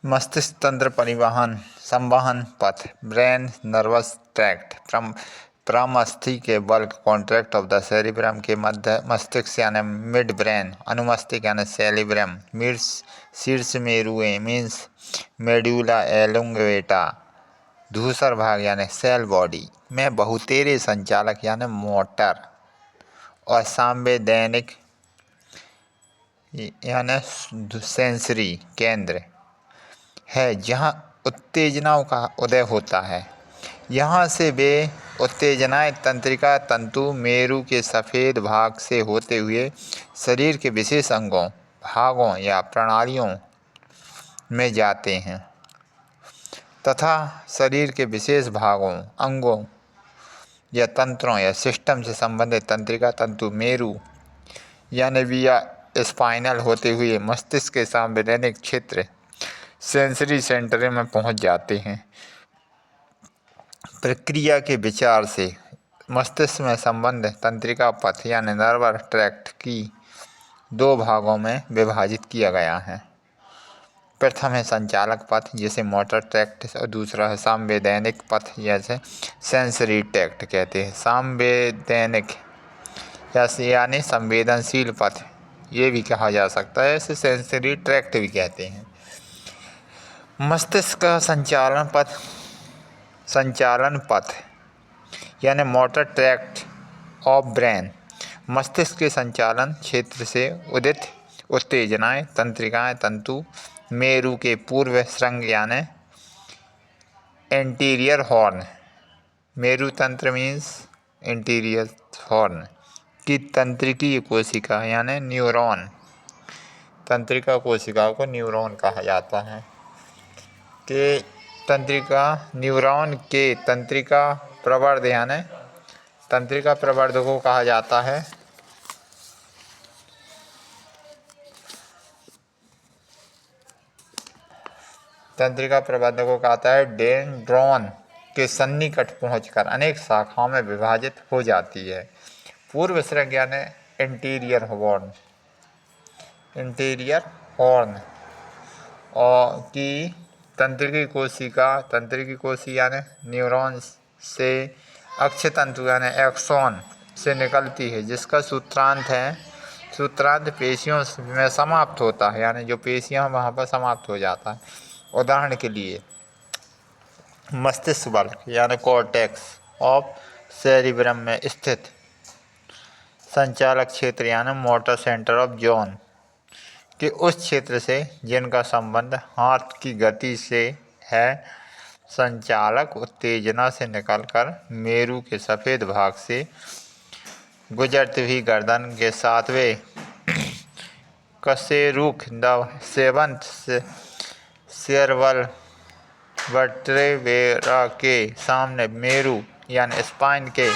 मस्तिष्क तंत्र परिवहन संवहन पथ ब्रेन नर्वस ट्रैक्ट प्रमस्तिष्क के bulk contract of the cerebrum के मध्य मस्तिष्क यानी मिड ब्रेन अनुमस्तिष्क यानी सेरिब्रम मिड शीर्ष मेरुए मीन्स मेड्यूला एलोंगेटा धूसर भाग यानी सेल बॉडी में बहुतेरे संचालक यानी मोटर और संवेदनिक यानी सेंसरी केंद्र है जहाँ उत्तेजनाओं का उदय होता है। यहाँ से वे उत्तेजनाएं तंत्रिका तंतु मेरु के सफ़ेद भाग से होते हुए शरीर के विशेष अंगों भागों या प्रणालियों में जाते हैं तथा शरीर के विशेष भागों अंगों या तंत्रों या सिस्टम से संबंधित तंत्रिका तंतु मेरु यानी विया स्पाइनल होते हुए मस्तिष्क के संवैधानिक क्षेत्र सेंसरी सेंटर में पहुंच जाते हैं। प्रक्रिया के विचार से मस्तिष्क में संबंध तंत्रिका पथ यानी नर्वस ट्रैक्ट की दो भागों में विभाजित किया गया है। प्रथम है संचालक पथ जिसे मोटर ट्रैक्ट और दूसरा है संवैधानिक पथ जैसे सेंसरी ट्रैक्ट कहते हैं। संवैधानिक यानी संवेदनशील पथ ये भी कहा जा सकता है, इसे सेंसरी ट्रैक्ट भी कहते हैं। मस्तिष्क का संचालन पथ यानी मोटर ट्रैक्ट ऑफ ब्रेन मस्तिष्क के संचालन क्षेत्र से उदित उत्तेजनाएं तंत्रिकाएं तंतु मेरु के पूर्व श्रृंग यानी एंटीरियर हॉर्न मेरु तंत्र मीन्स एंटीरियर हॉर्न की तंत्रिकीय कोशिका यानी न्यूरॉन तंत्रिका कोशिकाओं को न्यूरॉन कहा जाता है के तंत्रिका न्यूरॉन के तंत्रिका प्रवर्ध यानी तंत्रिका प्रवर्ध को कहा जाता है तंत्रिका प्रवर्ध को कहता है डेंड्रॉन के सन्निकट पहुंचकर अनेक शाखाओं में विभाजित हो जाती है। पूर्व श्रृंग यानी एंटीरियर हॉर्न और की तंत्रिकी कोशिका यानी न्यूरॉन से अक्ष तंतु यानी एक्सॉन से निकलती है जिसका सूत्रांत पेशियों में समाप्त होता है यानी जो पेशियां वहाँ पर समाप्त हो जाता है। उदाहरण के लिए मस्तिष्क बल्क यानी कॉर्टेक्स ऑफ सेरिब्रम में स्थित संचालक क्षेत्र यानी मोटर सेंटर ऑफ जॉन कि उस क्षेत्र से जिनका संबंध हाथ की गति से है संचालक उत्तेजना से निकलकर मेरु के सफ़ेद भाग से गुजरती हुई गर्दन के सातवें कशेरुक द सेवंथ सेर्वल वर्टेब्रा के सामने मेरु यानी स्पाइन के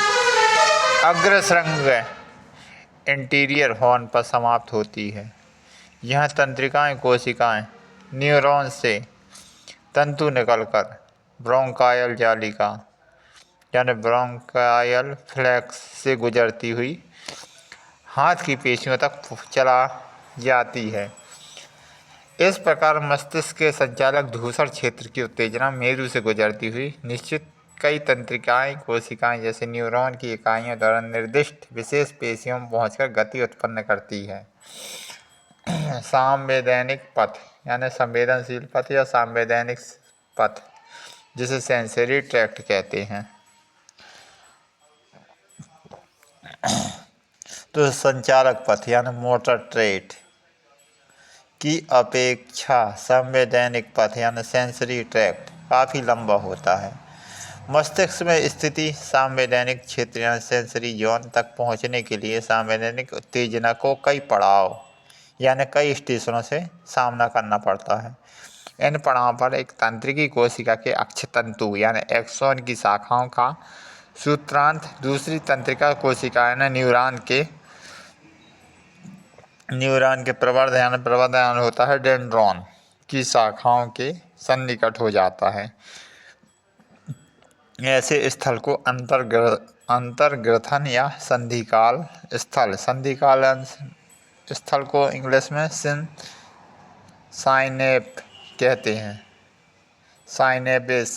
अग्रश्रृंग एंटीरियर हॉर्न पर समाप्त होती है। यह तंत्रिकाएं कोशिकाएं न्यूरॉन से तंतु निकलकर ब्रोंकायल जालिका यानी ब्रोंकायल फ्लैक्स से गुजरती हुई हाथ की पेशियों तक चला जाती है। इस प्रकार मस्तिष्क के संचालक धूसर क्षेत्र की उत्तेजना मेरु से गुजरती हुई निश्चित कई तंत्रिकाएं कोशिकाएं जैसे न्यूरॉन की इकाइयों द्वारा निर्दिष्ट विशेष पेशियों में पहुंचकर गति उत्पन्न करती है। संवैधानिक पथ यानी संवेदनशील पथ या संवैधानिक पथ जिसे सेंसरी ट्रैक्ट कहते हैं। तो संचालक पथ यानी मोटर ट्रैक्ट की अपेक्षा संवैधानिक पथ यानी सेंसरी ट्रैक्ट काफ़ी लंबा होता है। मस्तिष्क में स्थिति संवैधानिक क्षेत्र यानी सेंसरी जोन तक पहुंचने के लिए संवैधानिक उत्तेजना को कई पड़ाव यानी कई स्टेशनों से सामना करना पड़ता है। इन पड़ावों पर एक तंत्रिकी कोशिका के अक्ष तंतु यानी एक्सॉन की शाखाओं का सूत्रांत दूसरी तंत्रिका कोशिका यानी न्यूरॉन के प्रवर्धन होता है डेंड्रॉन की शाखाओं के सन्निकट हो जाता है। ऐसे स्थल को अंतर्ग्रथन या संधिकाल स्थल को इंग्लिश में साइनेप कहते हैं, साइनेपिस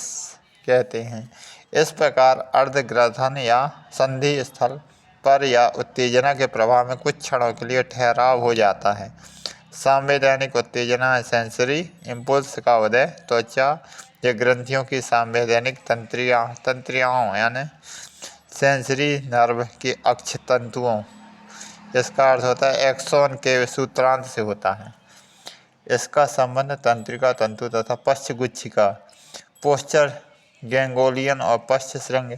कहते हैं। इस प्रकार अर्धग्रथन या संधि स्थल पर या उत्तेजना के प्रभाव में कुछ क्षणों के लिए ठहराव हो जाता है। संवैधानिक उत्तेजना सेंसरी इम्पल्स का उदय त्वचा या ग्रंथियों की संवैधानिक तंत्रियाओं यानी सेंसरी नर्व के अक्ष तंतुओं, इसका अर्थ होता है एक्सोन के सूत्रांत से होता है। इसका संबंध तंत्रिका तंतु तथा पश्चगुच्छिका पोस्चर गैंगोलियन और पश्चश्रृंग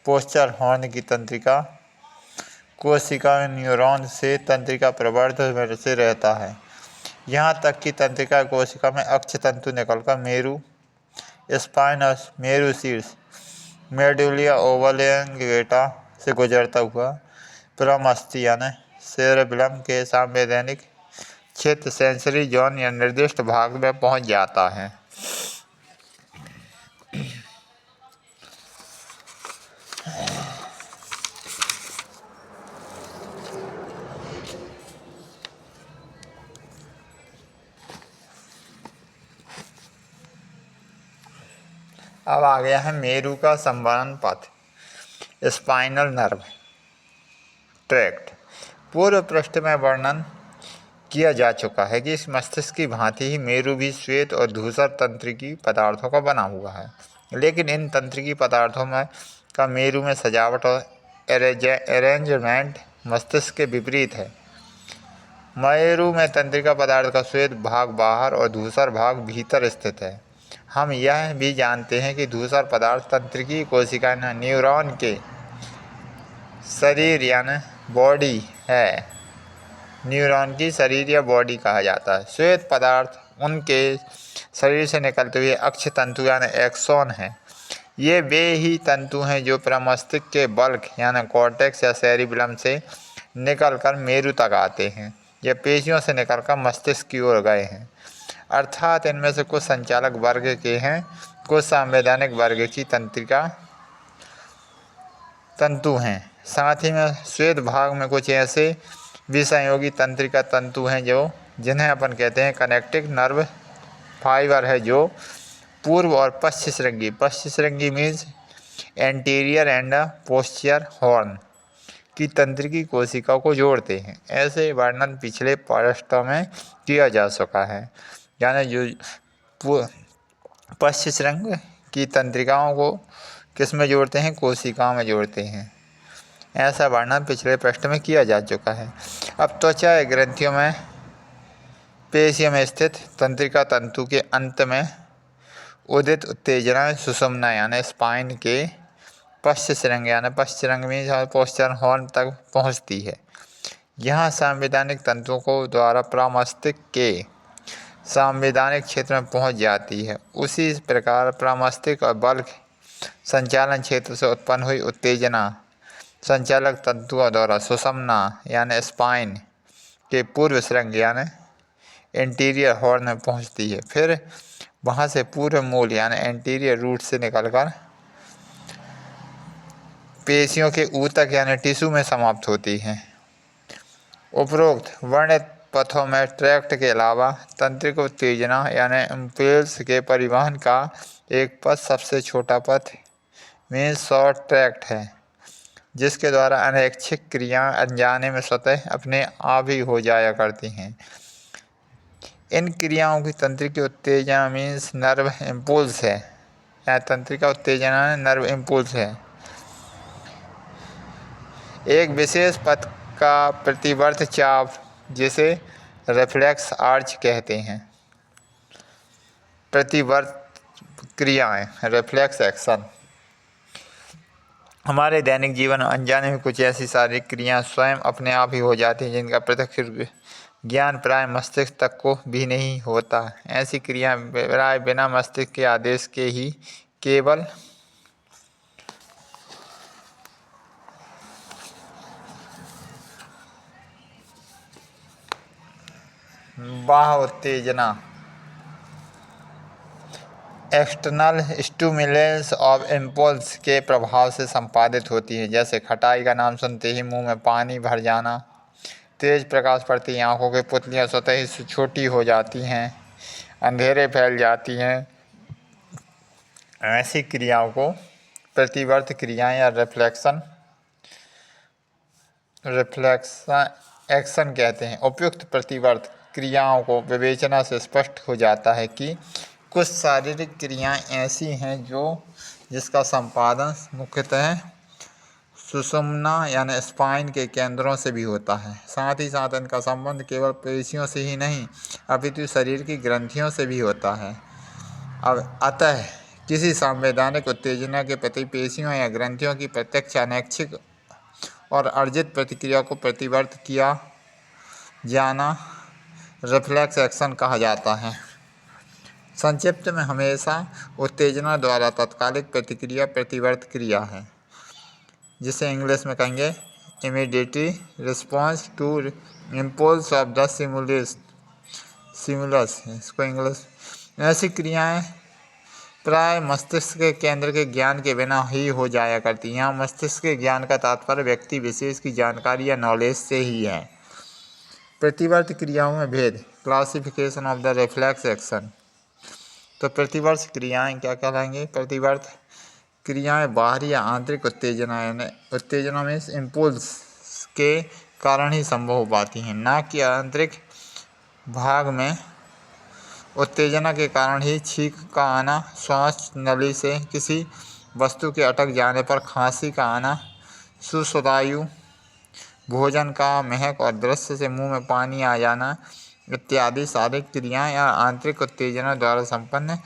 पोस्चर हॉर्न की तंत्रिका कोशिका न्यूरॉन से तंत्रिका प्रवर्ध से रहता है। यहाँ तक कि तंत्रिका कोशिका में अक्ष तंतु निकलकर मेरु स्पाइन और मेरु शीर्ष मेडुलिया ओवलैंगेटा से गुजरता हुआ प्रमस्ति यानी सेरेब्रम के संवैधानिक क्षेत्र सेंसरी जोन या निर्दिष्ट भाग में पहुंच जाता है। अब आ गया है मेरु का संवहन पथ, स्पाइनल नर्व ट्रैक्ट। पूर्व पृष्ठ में वर्णन किया जा चुका है कि इस मस्तिष्क की भांति ही मेरु भी श्वेत और धूसर तंत्रिकी पदार्थों का बना हुआ है, लेकिन इन तंत्रिकी पदार्थों में का मेरु में सजावट और अरेंजमेंट मस्तिष्क के विपरीत है। मेरु में तंत्रिका पदार्थ का श्वेत भाग बाहर और धूसर भाग भीतर स्थित है। हम यह भी जानते हैं कि धूसर पदार्थ तंत्रिकी कोशिका न्यूरॉन के शरीर यानी बॉडी है, न्यूरॉन की शरीर या बॉडी कहा जाता है। श्वेत पदार्थ उनके शरीर से निकलते हुए अक्ष तंतु यानी एक्सोन है। ये वे ही तंतु हैं जो प्रमस्तिष्क के बल्क यानी कॉर्टेक्स या सेरिबेलम से निकलकर मेरु तक आते हैं या पेशियों से निकलकर मस्तिष्क की ओर गए हैं। अर्थात इनमें से कुछ संचालक वर्ग के हैं, कुछ संवैधानिक वर्ग की तंत्रिका तंतु हैं। साथ ही में श्वेत भाग में कुछ ऐसे विसंयोगी तंत्रिका तंतु हैं जो जिन्हें अपन कहते हैं कनेक्टिंग नर्व फाइबर है, जो पूर्व और पश्चश्रृंगी means anterior and posterior horn की तंत्रिकी कोशिका को जोड़ते हैं। ऐसे वर्णन पिछले पृष्ठों में किया जा चुका है, यानी जो पश्चश्रृंग की तंत्रिकाओं को किस में जोड़ते हैं, कोशिकाओं में जोड़ते हैं। ऐसा वर्णन पिछले पृष्ठ में किया जा चुका है। अब त्वचा या ग्रंथियों में पेशियों में स्थित तंत्रिका तंतु के अंत में उदित उत्तेजना सुषुम्ना यानी स्पाइन के पश्चश्रृंग यानी पश्चश्रृंग में पोस्चर हॉर्न तक पहुंचती है। यहाँ संवैधानिक तंतुओं को द्वारा प्रमस्तिष्क के संवैधानिक क्षेत्र में पहुंच जाती है। उसी प्रकार प्रमस्तिष्क और बल्क संचालन क्षेत्र से उत्पन्न हुई उत्तेजना संचालक तंतुओं द्वारा सुषुम्ना यानी स्पाइन के पूर्व श्रृंग यानी इंटीरियर हॉर्न में पहुंचती है। फिर वहां से पूर्व मूल यानी एंटीरियर रूट से निकलकर पेशियों के ऊतक यानी टिश्यू में समाप्त होती है। उपरोक्त वर्णित पथों में ट्रैक्ट के अलावा तंत्रिक उत्तेजना यानी इम्पल्स के परिवहन का एक पथ सबसे छोटा पथ में शॉर्ट ट्रैक्ट है, जिसके द्वारा अनैच्छिक क्रियाएं अनजाने में स्वतः अपने आप ही हो जाया करती हैं। इन क्रियाओं की तंत्रिका उत्तेजना मीन्स नर्व इम्पल्स है, या तंत्रिका उत्तेजना नर्व इम्पल्स है। एक विशेष पथ का प्रतिवर्त चाप जिसे रिफ्लेक्स आर्च कहते हैं। प्रतिवर्त क्रियाएं रिफ्लेक्स एक्शन हमारे दैनिक जीवन में अनजाने में कुछ ऐसी शारीरिक क्रियाएं स्वयं अपने आप ही हो जाती हैं जिनका प्रत्यक्ष ज्ञान प्राय मस्तिष्क तक को भी नहीं होता। ऐसी क्रियाएं प्राय बिना मस्तिष्क के आदेश के ही केवल बाह्य उत्तेजना एक्सटर्नल स्टिमुलेंस ऑफ इम्पल्स के प्रभाव से संपादित होती है। जैसे खटाई का नाम सुनते ही मुंह में पानी भर जाना, तेज प्रकाश पड़ती आंखों की पुतलियां स्वतः ही छोटी हो जाती हैं, अंधेरे फैल जाती हैं। ऐसी क्रियाओं को प्रतिवर्त क्रियाएं या रिफ्लेक्शन एक्शन कहते हैं। उपयुक्त प्रतिवर्त क्रियाओं को विवेचना से स्पष्ट हो जाता है कि कुछ शारीरिक क्रियाएं ऐसी हैं जिसका संपादन मुख्यतः सुषुम्ना यानी स्पाइन के केंद्रों से भी होता है। साथ ही साथ इनका संबंध केवल पेशियों से ही नहीं अपितु शरीर की ग्रंथियों से भी होता है। अब अतः किसी संवैधानिक उत्तेजना के प्रति पेशियों या ग्रंथियों की प्रत्यक्ष अनैच्छिक और अर्जित प्रतिक्रिया को प्रतिवर्त किया जाना रिफ्लेक्स एक्शन कहा जाता है। संक्षिप्त में हमेशा उत्तेजना द्वारा तत्कालिक प्रतिक्रिया प्रतिवर्त क्रिया है, जिसे इंग्लिश में कहेंगे immediately response to impulse of the stimulus. इसको इंग्लिश। ऐसी क्रियाएं प्राय मस्तिष्क के केंद्र के ज्ञान के बिना ही हो जाया करती हैं। यहाँ मस्तिष्क के ज्ञान का तात्पर्य व्यक्ति विशेष की जानकारी या नॉलेज से ही है। प्रतिवर्त क्रियाओं में भेद, classification of the reflex action. तो प्रतिवर्त क्रियाएं क्या कहलाएंगे? प्रतिवर्त क्रियाएं बाहरी या आंतरिक उत्तेजना में इम्पल्स के कारण ही संभव हो पाती हैं, ना कि आंतरिक भाग में उत्तेजना के कारण ही छींक का आना, श्वास नली से किसी वस्तु के अटक जाने पर खांसी का आना, सुस्वादु भोजन का महक और दृश्य से मुंह में पानी आ जाना इत्यादि शारीरिक क्रियाएं या आंतरिक उत्तेजना द्वारा संपन्न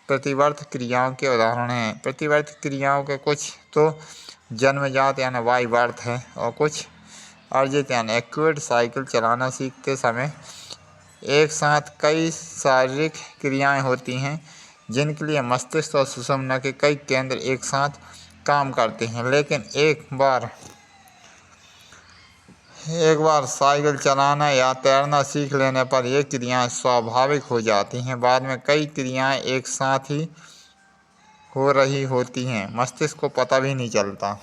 प्रतिवर्त क्रियाओं के उदाहरण हैं। प्रतिवर्त क्रियाओं के कुछ तो जन्मजात यानी बाय बर्थ है और कुछ अर्जित यानी एक्वायर्ड। साइकिल चलाना सीखते समय एक साथ कई शारीरिक क्रियाएं होती हैं जिनके लिए मस्तिष्क और सुषुम्ना के कई केंद्र एक साथ काम करते हैं, लेकिन एक बार साइकिल चलाना या तैरना सीख लेने पर ये क्रियाएं स्वाभाविक हो जाती हैं। बाद में कई क्रियाएं एक साथ ही हो रही होती हैं, मस्तिष्क को पता भी नहीं चलता।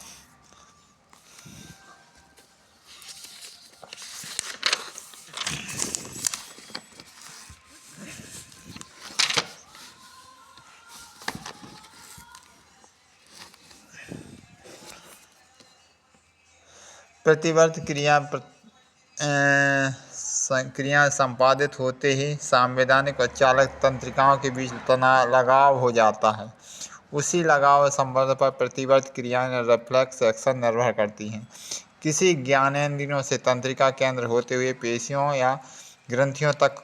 प्रतिवर्त क्रिया संपादित होते ही संवैधानिक और चालक तंत्रिकाओं के बीच लगाव हो जाता है। उसी लगाव और संबंध पर प्रतिवर्त क्रियाएं रिफ्लेक्स एक्शन निर्भर करती हैं। किसी ज्ञानेंद्रियों से तंत्रिका केंद्र होते हुए पेशियों या ग्रंथियों तक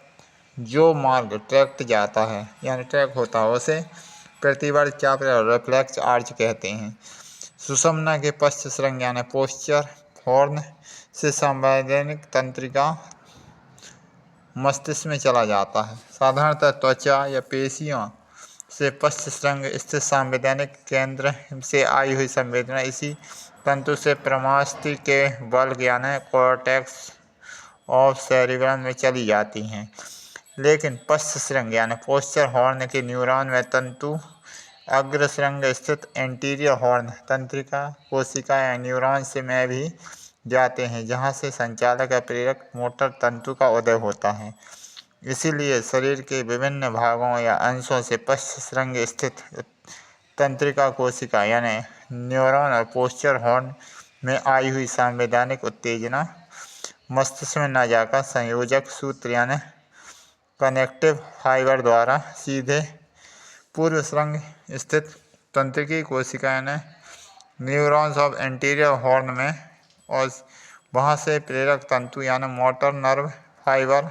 जो मार्ग ट्रैक होता है उसे प्रतिवर्त चाप या रिफ्लेक्स आर्च कहते हैं। सुषुम्ना के पश्च श्रृंग यानी पोस्चर हॉर्न से संवैधानिक तंत्रिका मस्तिष्क में चला जाता है। साधारणतः त्वचा या पेशियों से पश्च श्रृंग स्थित संवैधानिक केंद्र से आई हुई संवेदना इसी तंतु से प्रमास्ति के बल्ब यानी कॉर्टेक्स ऑफ सेरिब्रम में चली जाती हैं। लेकिन पश्च श्रृंग यानी पोस्चर हॉर्न के न्यूरॉन व तंतु अग्रश्रृंग स्थित एंटीरियर हॉर्न तंत्रिका कोशिका या न्यूरॉन से में भी जाते हैं, जहां से संचालक या प्रेरक मोटर तंतु का उदय होता है। इसीलिए शरीर के विभिन्न भागों या अंशों से पश्च श्रृंग स्थित तंत्रिका कोशिका यानी न्यूरॉन और पोस्चर हॉर्न में आई हुई संवैधानिक उत्तेजना मस्तिष्क में न जाकर संयोजक सूत्र यानी कनेक्टिव फाइबर द्वारा सीधे पूर्व श्रृंग स्थित तंत्रिकी कोशिका यानी न्यूरॉन्स ऑफ एंटीरियर हॉर्न में और वहां से प्रेरक तंतु यानी मोटर नर्व फाइबर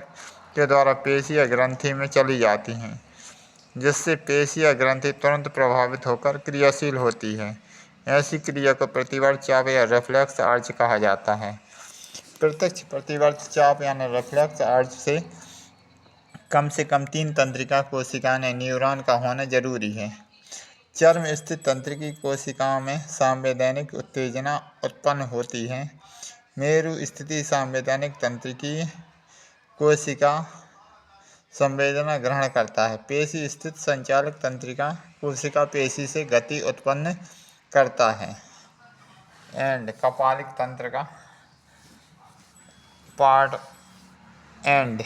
के द्वारा पेशी या ग्रंथि में चली जाती हैं, जिससे पेशी या ग्रंथि तुरंत प्रभावित होकर क्रियाशील होती है। ऐसी क्रिया को प्रतिवर्त चाप या रिफ्लेक्स आर्च कहा जाता है। प्रत्यक्ष प्रतिवर्त चाप यानी रिफ्लेक्स आर्च से कम 3 तंत्रिका कोशिकाएं न्यूरॉन का होना जरूरी है। चर्म स्थित तंत्रिकी कोशिकाओं में संवैधानिक उत्तेजना उत्पन्न होती है। मेरु स्थिति संवैधानिक तंत्रिकी कोशिका संवेदना ग्रहण करता है। पेशी स्थित संचालक तंत्रिका कोशिका पेशी से गति उत्पन्न करता है। एंड कपालिक तंत्र का पार्ट एंड